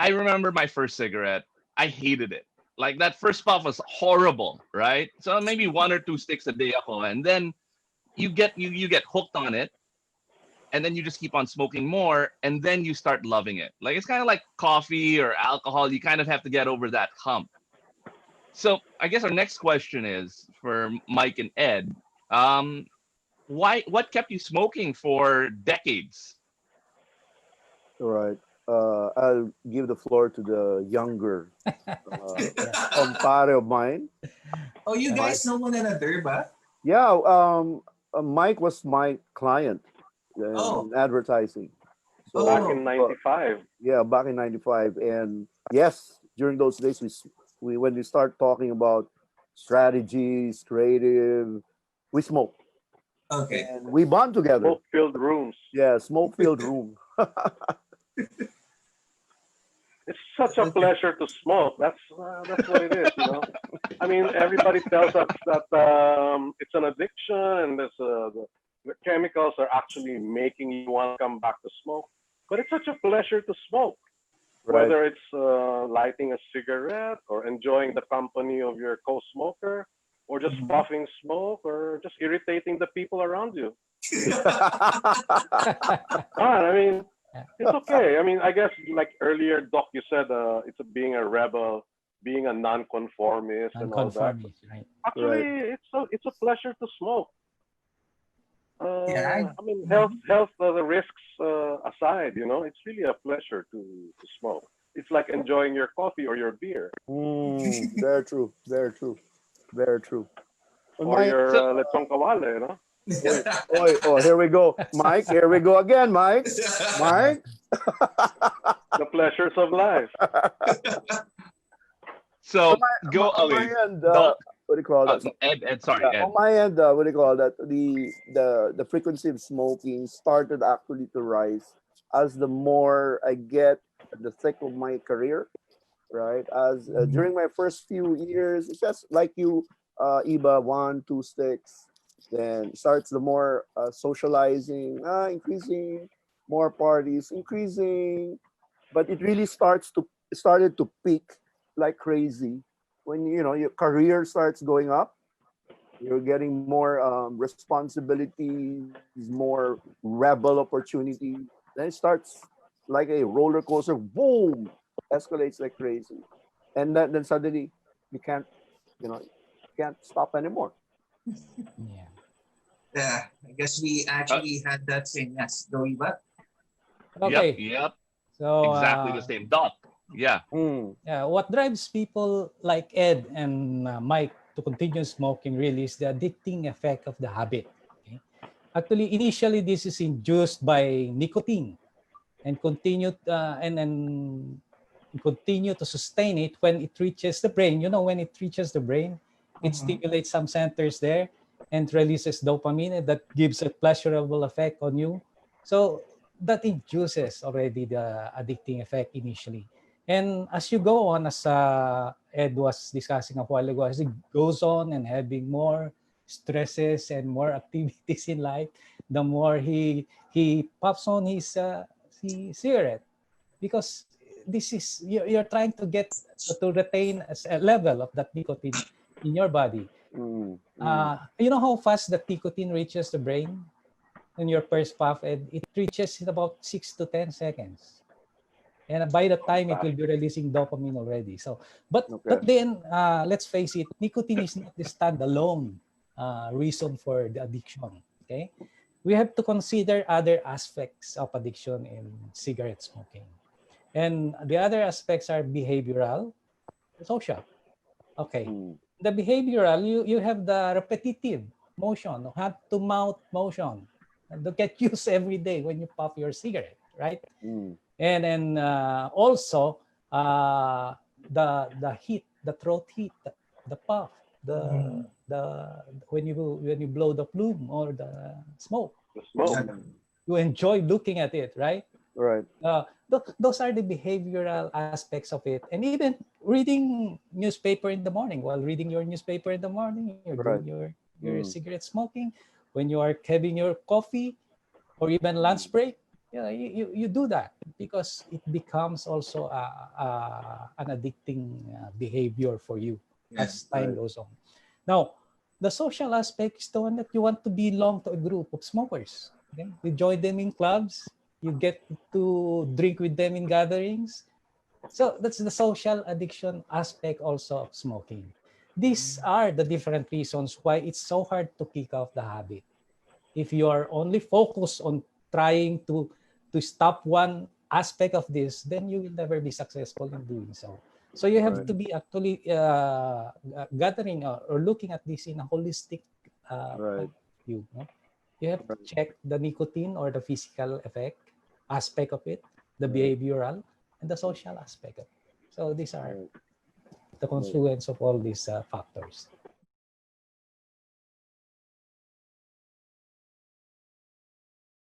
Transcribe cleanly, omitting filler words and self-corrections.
I remember my first cigarette. I hated it. Like that first puff was horrible, right? So maybe one or two sticks a day ako, and then you get hooked on it, and then you just keep on smoking more, and then you start loving it. Like it's kind of like coffee or alcohol. You kind of have to get over that hump. So I guess our next question is for Mike and Ed. Um, why? What kept you smoking for decades? All right. I'll give the floor to the younger Yeah. compare of mine. Oh, you Mike. guys know one another, ba? Yeah, Mike was my client Oh. in advertising. So, Oh. Back in '95. yeah, back in '95, and yes, during those days, we when we start talking about strategies, creative, we smoke Okay. and we bond together. Smoke-filled rooms. Yeah, smoke filled room. It's such a pleasure to smoke. That's what it is, you know. I mean, everybody tells us that it's an addiction, and the chemicals are actually making you want to come back to smoke. But it's such a pleasure to smoke, Right. whether it's lighting a cigarette or enjoying the company of your co-smoker, or just puffing smoke, or just irritating the people around you. I mean, it's okay. I mean, I guess like earlier, Doc, you said it's being a rebel, being a non-conformist, and all that. Nonconformist, right? Actually, it's a pleasure to smoke. Yeah, I mean, health the risks aside, you know, it's really a pleasure to smoke. It's like enjoying your coffee or your beer Very true. Very true. Very true. And or Mike, your So lechon kawale, you know. oh, here we go, Mike. Here we go again, Mike. Mike. The pleasures of life. so go On my away. end, Doc, what do you call that? Ed, sorry, Yeah, Ed. on my end, what do you call that? The frequency of smoking started actually to rise as the more I get at the thick of my career, right? As during my first few years, it's just like you, Iba, one, two sticks, then starts the more socializing, increasing, more parties, increasing, but it really started to peak like crazy when your career starts going up. You're getting more responsibilities, more rebel opportunity. Then it starts like a roller coaster. Boom, escalates like crazy, and then suddenly you can't, can't stop anymore. Yeah. Yeah, I guess we Uh, actually had that same. Yes, Joey, but yep, Okay. yep, So, exactly the same. Doc, yeah. Mm. yeah, what drives people like Ed and Mike to continue smoking really is the addicting effect of the habit. Okay? Actually, initially, this is induced by nicotine and continue to sustain it when it reaches the brain. When it reaches the brain, it stimulates some centers there and releases dopamine, and that gives a pleasurable effect on you. So that induces already the addicting effect initially. And as you go on, as Ed was discussing a while ago, as it goes on and having more stresses and more activities in life, the more he puffs on his cigarette, because this is you're trying to get to retain a level of that nicotine in your body. Mm. You know how fast the nicotine reaches the brain in your first puff, and it reaches in about 6 to 10 seconds. And by the time it will be releasing dopamine already. So, but Okay. then let's face it, nicotine is not the standalone reason for the addiction. Okay, we have to consider other aspects of addiction in cigarette smoking, and the other aspects are behavioral, social. Okay, Mm. the behavioral, you have the repetitive motion, hand to mouth motion, and to get used every day when you puff your cigarette, right? Mm. And then also the heat, the throat heat, the puff, the when you blow the plume or the smoke, The smoke. you enjoy looking at it, right? Right. Those are the behavioral aspects of it. And even reading newspaper in the morning, while reading your newspaper in the morning, you're Right. doing your Mm. cigarette smoking, when you are having your coffee or even lunch break, You do that because it becomes also an addicting behavior for you as time goes on. Now, the social aspect is the one that you want to belong to a group of smokers. Okay? You join them in clubs, you get to drink with them in gatherings. So that's the social addiction aspect also of smoking. These are the different reasons why it's so hard to kick off the habit. If you are only focused on trying to stop one aspect of this, then you will never be successful in doing so. So you have to be actually gathering or looking at this in a holistic point of view. No? You have to check the nicotine or the physical effect aspect of it, the behavioral, and the social aspect of it. So these are the confluence of all these factors.